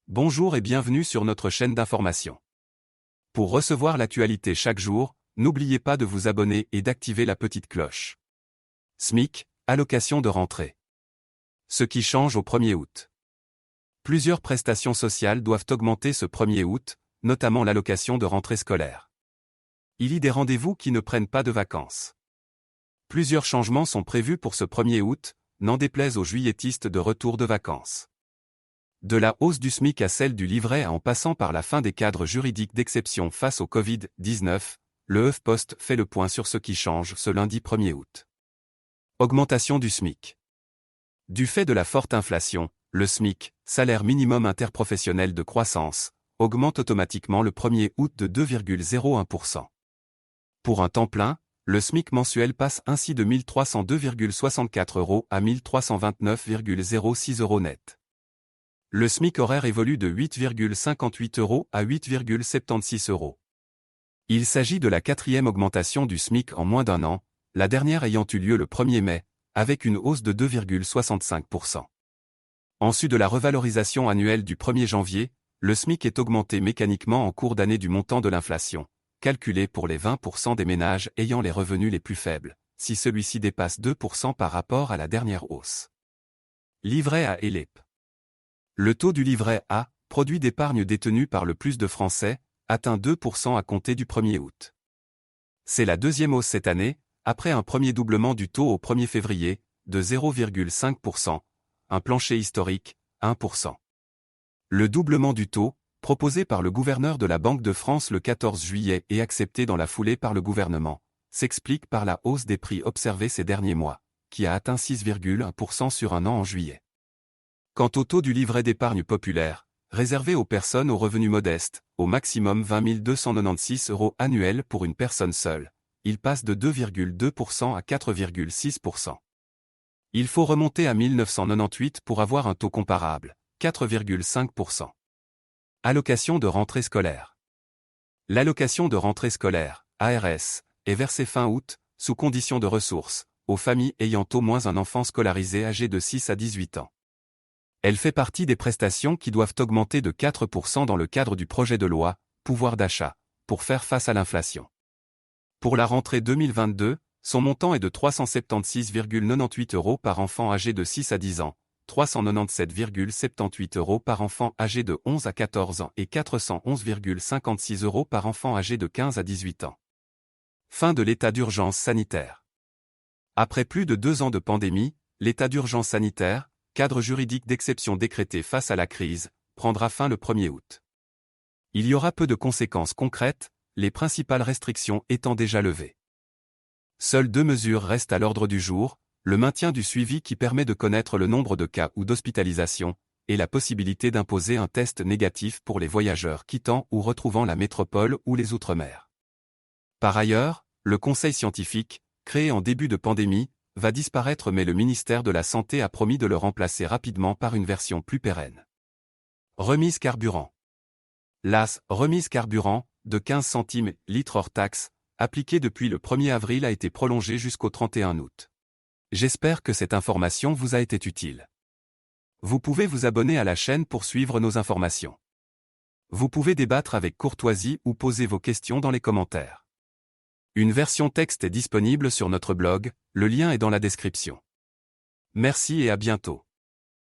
Bonjour et bienvenue sur notre chaîne d'information. Pour recevoir l'actualité chaque jour, n'oubliez pas de vous abonner et d'activer la petite cloche. SMIC, allocation de rentrée. Ce qui change au 1er août. Plusieurs prestations sociales doivent augmenter ce 1er août, notamment l'allocation de rentrée scolaire. Il y a des rendez-vous qui ne prennent pas de vacances. Plusieurs changements sont prévus pour ce 1er août, n'en déplaise aux juilletistes de retour de vacances. De la hausse du SMIC à celle du livret A en passant par la fin des cadres juridiques d'exception face au Covid-19, le HuffPost fait le point sur ce qui change ce lundi 1er août. Augmentation du SMIC. Du fait de la forte inflation, le SMIC, salaire minimum interprofessionnel de croissance, augmente automatiquement le 1er août de 2,01%. Pour un temps plein, le SMIC mensuel passe ainsi de 1 302,64 € à 1 329,06 € net. Le SMIC horaire évolue de 8,58 € à 8,76 €. Il s'agit de la 4e augmentation du SMIC en moins d'un an, la dernière ayant eu lieu le 1er mai, avec une hausse de 2,65%. En sus de la revalorisation annuelle du 1er janvier, le SMIC est augmenté mécaniquement en cours d'année du montant de l'inflation, calculé pour les 20% des ménages ayant les revenus les plus faibles, si celui-ci dépasse 2% par rapport à la dernière hausse. Livret A et LEP. Le taux du livret A, produit d'épargne détenu par le plus de Français, atteint 2% à compter du 1er août. C'est la deuxième hausse cette année, après un premier doublement du taux au 1er février, de 0,5%, un plancher historique, 1%. Le doublement du taux, proposé par le gouverneur de la Banque de France le 14 juillet et accepté dans la foulée par le gouvernement, s'explique par la hausse des prix observés ces derniers mois, qui a atteint 6,1% sur un an en juillet. Quant au taux du livret d'épargne populaire, réservé aux personnes aux revenus modestes, au maximum 20 296 € annuels pour une personne seule, il passe de 2,2% à 4,6%. Il faut remonter à 1998 pour avoir un taux comparable, 4,5%. Allocation de rentrée scolaire. L'allocation de rentrée scolaire, ARS, est versée fin août, sous condition de ressources, aux familles ayant au moins un enfant scolarisé âgé de 6 à 18 ans. Elle fait partie des prestations qui doivent augmenter de 4% dans le cadre du projet de loi, pouvoir d'achat, pour faire face à l'inflation. Pour la rentrée 2022, son montant est de 376,98 € par enfant âgé de 6 à 10 ans, 397,78 € par enfant âgé de 11 à 14 ans et 411,56 € par enfant âgé de 15 à 18 ans. Fin de l'état d'urgence sanitaire. Après plus de 2 ans de pandémie, l'état d'urgence sanitaire, cadre juridique d'exception décrété face à la crise, prendra fin le 1er août. Il y aura peu de conséquences concrètes, les principales restrictions étant déjà levées. Seules 2 mesures restent à l'ordre du jour, le maintien du suivi qui permet de connaître le nombre de cas ou d'hospitalisation, et la possibilité d'imposer un test négatif pour les voyageurs quittant ou retrouvant la métropole ou les Outre-mer. Par ailleurs, le Conseil scientifique, créé en début de pandémie, va disparaître mais le ministère de la Santé a promis de le remplacer rapidement par une version plus pérenne. Remise carburant. L'AS, remise carburant, de 15 centimes litre hors taxe, appliquée depuis le 1er avril a été prolongée jusqu'au 31 août. J'espère que cette information vous a été utile. Vous pouvez vous abonner à la chaîne pour suivre nos informations. Vous pouvez débattre avec courtoisie ou poser vos questions dans les commentaires. Une version texte est disponible sur notre blog, le lien est dans la description. Merci et à bientôt.